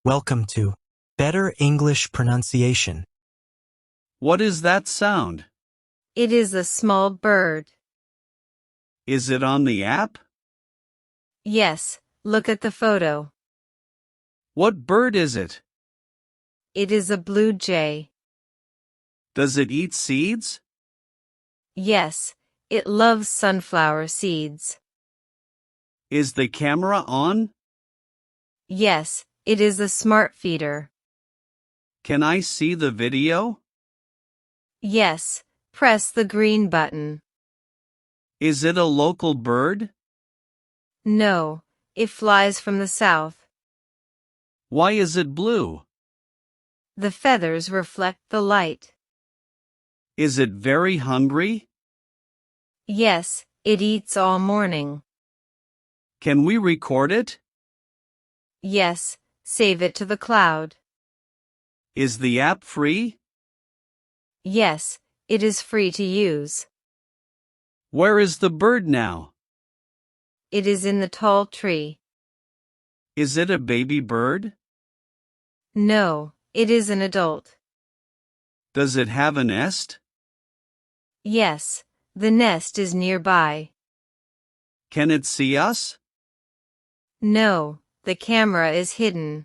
Welcome to Better English Pronunciation. What is that sound? It is a small bird. Is it on the app? Yes, look at the photo. What bird is it? It is a blue jay. Does it eat seeds? Yes, it loves sunflower seeds. Is the camera on? Yes, it is a smart feeder. Can I see the video? Yes, press the green button. Is it a local bird? No, it flies from the south. Why is it blue? The feathers reflect the light. Is it very hungry? Yes, it eats all morning. Can we record it? Yes, save it to the cloud. Is the app free? Yes, it is free to use. Where is the bird now? It is in the tall tree. Is it a baby bird? No, it is an adult. Does it have a nest? Yes, the nest is nearby. Can it see us? No, the camera is hidden.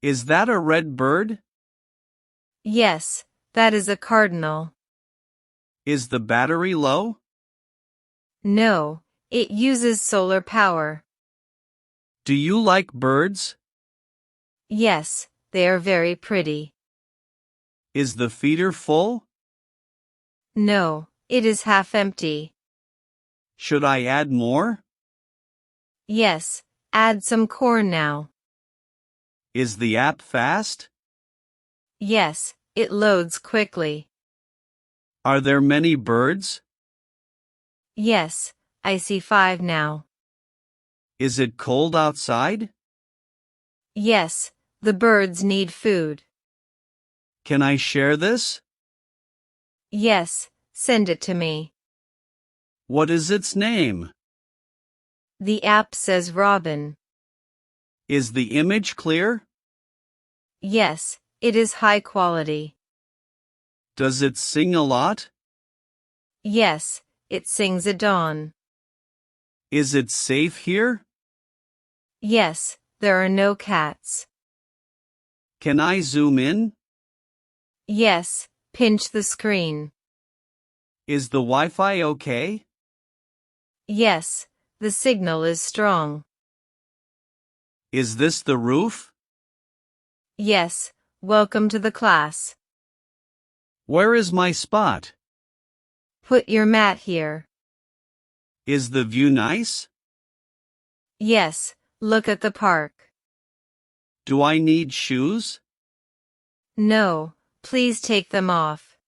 Is that a red bird? Yes, that is a cardinal. Is the battery low? No, it uses solar power. Do you like birds? Yes, they are very pretty. Is the feeder full? No, it is half empty. Should I add more? Yes, add some corn now. Is the app fast? Yes, it loads quickly. Are there many birds? Yes, I see 5 now. Is it cold outside? Yes, the birds need food. Can I share this? Yes, send it to me. What is its name? The app says Robin. Is the image clear? Yes, it is high quality. Does it sing a lot? Yes, it sings at dawn. Is it safe here? Yes, there are no cats. Can I zoom in? Yes, pinch the screen. Is the Wi-Fi okay? Yes, the signal is strong. Is this the roof? Yes, welcome to the class. Where is my spot? Put your mat here. Is the view nice? Yes, look at the park. Do I need shoes? No, please take them off.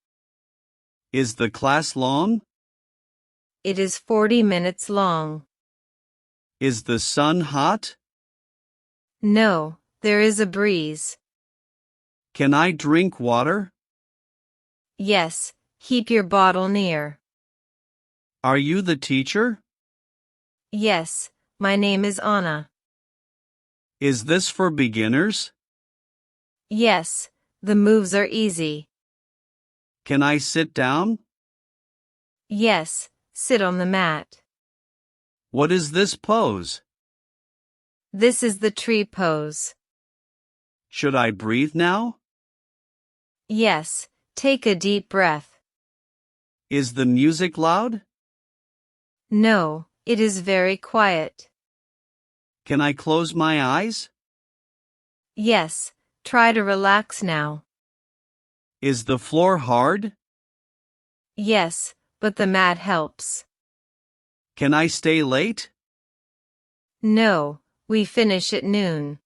Is the class long? It is 40 minutes long. Is the sun hot? No, there is a breeze. Can I drink water? Yes, keep your bottle near. Are you the teacher? Yes, my name is Anna. Is this for beginners? Yes, the moves are easy. Can I sit down? Yes, sit on the mat. What is this pose? This is the tree pose. Should I breathe now? Yes, take a deep breath. Is the music loud? No, it is very quiet. Can I close my eyes? Yes, try to relax now. Is the floor hard? Yes, but the mat helps. Can I stay late? No, we finish at noon.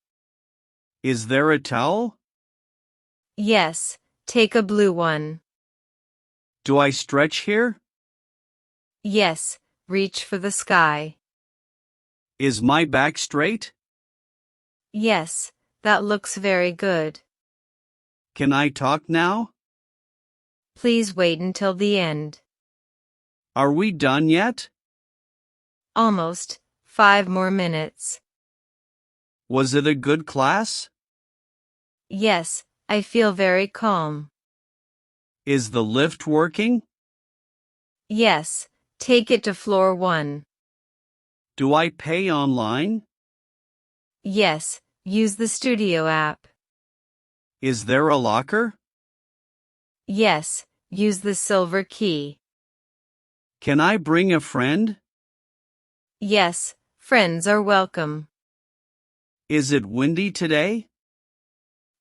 Is there a towel? Yes, take a blue one. Do I stretch here? Yes, reach for the sky. Is my back straight? Yes, that looks very good. Can I talk now? Please wait until the end. Are we done yet? Almost. 5 more minutes. Was it a good class? Yes, I feel very calm. Is the lift working? Yes, take it to floor 1. Do I pay online? Yes, use the studio app. Is there a locker? Yes, use the silver key. Can I bring a friend? Yes, friends are welcome. Is it windy today?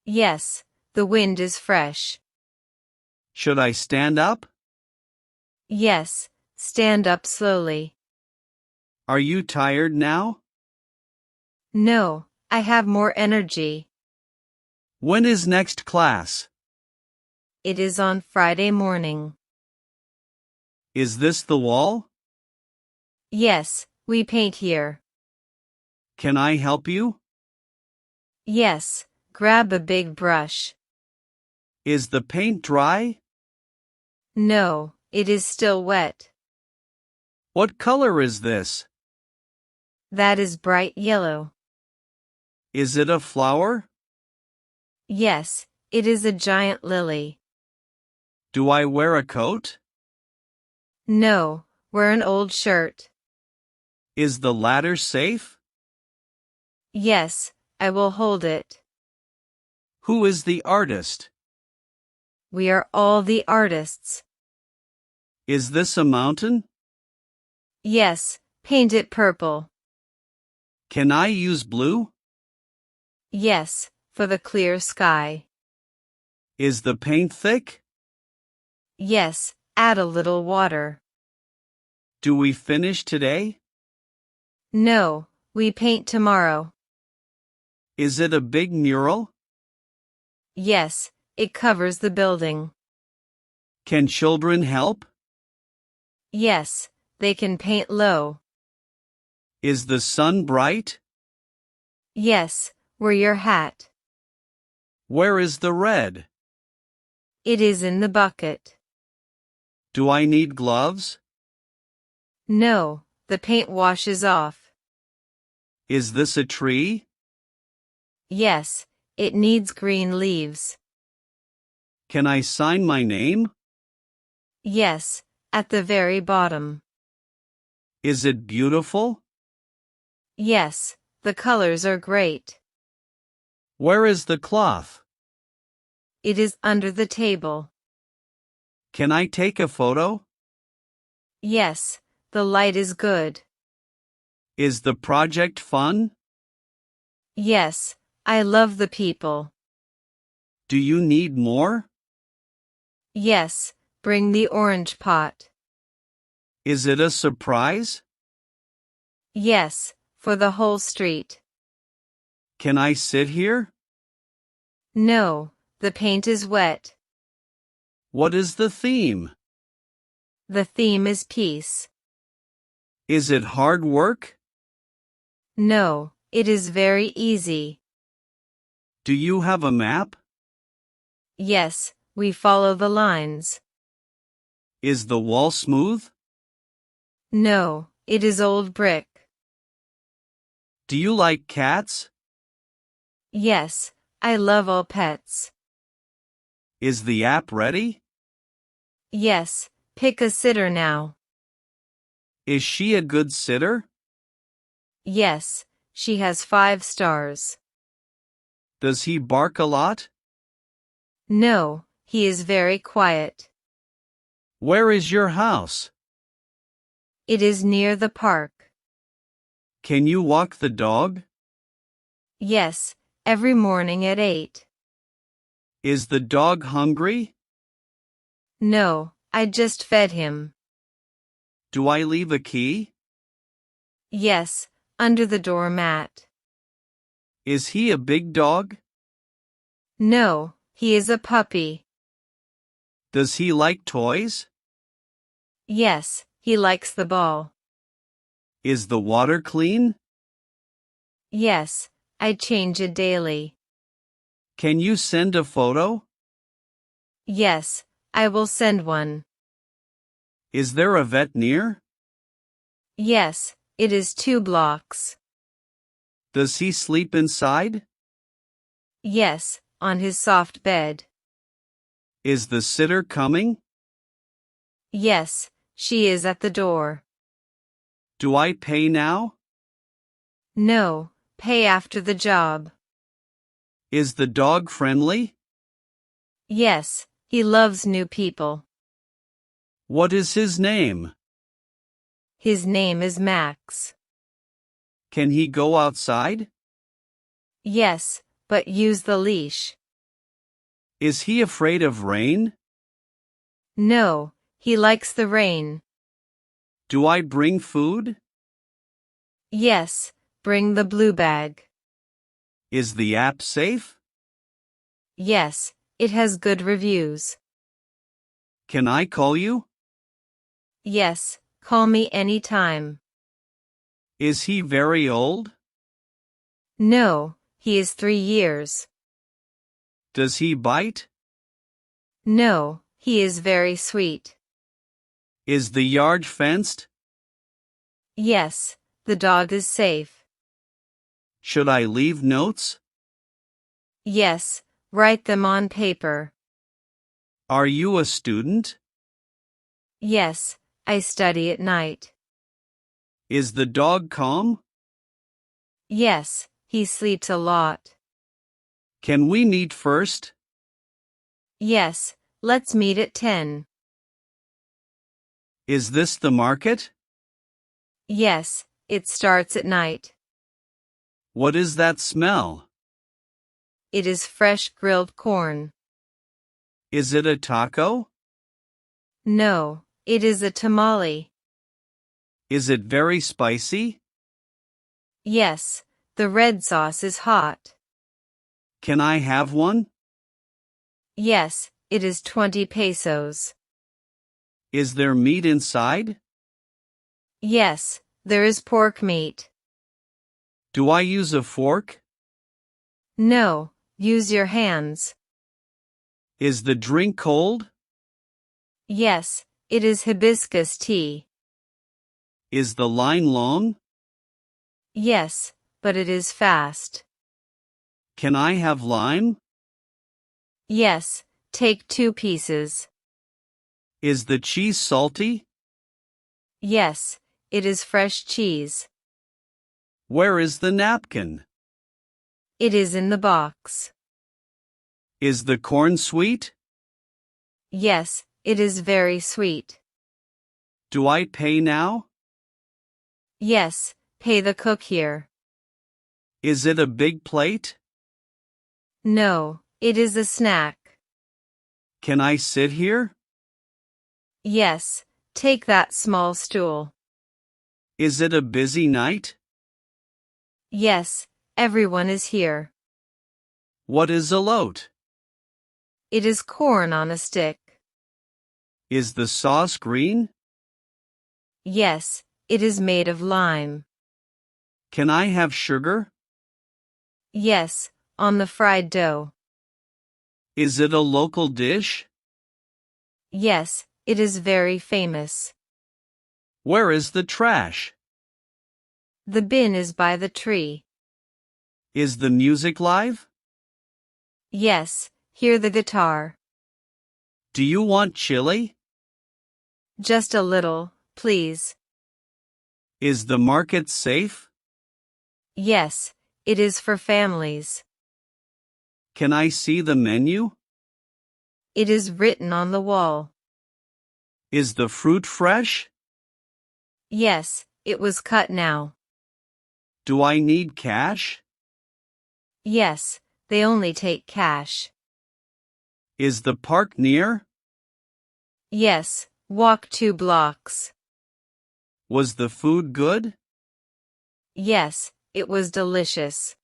Yes, the wind is fresh. Should I stand up? Yes, stand up slowly. Are you tired now? No, I have more energy. When is next class? It is on Friday morning. Is this the wall? Yes, we paint here. Can I help you? Yes, grab a big brush. Is the paint dry? No, it is still wet. What color is this? That is bright yellow. Is it a flower? Yes, it is a giant lily. Do I wear a coat? No, wear an old shirt. Is the ladder safe? Yes, I will hold it. Who is the artist? We are all the artists. Is this a mountain? Yes, paint it purple. Can I use blue? Yes, for the clear sky. Is the paint thick? Yes, add a little water. Do we finish today? No, we paint tomorrow. Is it a big mural? Yes, it covers the building. Can children help? Yes, they can paint low. Is the sun bright? Yes, wear your hat. Where is the red? It is in the bucket. Do I need gloves? No, the paint washes off. Is this a tree? Yes, it needs green leaves. Can I sign my name? Yes, at the very bottom. Is it beautiful? Yes, the colors are great. Where is the cloth? It is under the table. Can I take a photo? Yes, the light is good. Is the project fun? Yes, I love the people. Do you need more? Yes, bring the orange pot. Is it a surprise? Yes, for the whole street. Can I sit here? No, the paint is wet. What is the theme? The theme is peace. Is it hard work? No, it is very easy. Do you have a map? Yes, we follow the lines. Is the wall smooth? No, it is old brick. Do you like cats? Yes, I love all pets. Is the app ready? Yes, pick a sitter now. Is she a good sitter? Yes, she has 5 stars. Does he bark a lot? No, he is very quiet. Where is your house? It is near the park. Can you walk the dog? Yes, every morning at 8. Is the dog hungry? No, I just fed him. Do I leave a key? Yes, under the doormat. Is he a big dog? No, he is a puppy. Does he like toys? Yes, he likes the ball. Is the water clean? Yes, I change it daily. Can you send a photo? Yes, I will send one. Is there a vet near? Yes, it is 2 blocks. Does he sleep inside? Yes, on his soft bed. Is the sitter coming? Yes, she is at the door. Do I pay now? No, pay after the job. Is the dog friendly? Yes, he loves new people. What is his name? His name is Max. Can he go outside? Yes, but use the leash. Is he afraid of rain? No, he likes the rain. Do I bring food? Yes, bring the blue bag. Is the app safe? Yes, it has good reviews. Can I call you? Yes, call me anytime. Is he very old? No, he is 3 years. Does he bite? No, he is very sweet. Is the yard fenced? Yes, the dog is safe. Should I leave notes? Yes, write them on paper. Are you a student? Yes, I study at night. Is the dog calm? Yes, he sleeps a lot. Can we meet first? Yes, let's meet at 10. Is this the market? Yes, it starts at night. What is that smell? It is fresh grilled corn. Is it a taco? No, it is a tamale. Is it very spicy? Yes, the red sauce is hot. Can I have one? Yes, it is 20 pesos. Is there meat inside? Yes, there is pork meat. Do I use a fork? No, use your hands. Is the drink cold? Yes, it is hibiscus tea. Is the line long? Yes, but it is fast. Can I have lime? Yes, take 2 pieces. Is the cheese salty? Yes, it is fresh cheese. Where is the napkin? It is in the box. Is the corn sweet? Yes, it is very sweet. Do I pay now? Yes, pay the cook here. Is it a big plate? No, it is a snack. Can I sit here? Yes, take that small stool. Is it a busy night? Yes, everyone is here. What is a lote? It is corn on a stick. Is the sauce green? Yes, it is made of lime. Can I have sugar? Yes, on the fried dough. Is it a local dish? Yes, it is very famous. Where is the trash? The bin is by the tree. Is the music live? Yes, hear the guitar. Do you want chili? Just a little, please. Is the market safe? Yes, it is for families. Can I see the menu? It is written on the wall. Is the fruit fresh? Yes, it was cut now. Do I need cash? Yes, they only take cash. Is the park near? Yes, walk 2 blocks. Was the food good? Yes, it was delicious.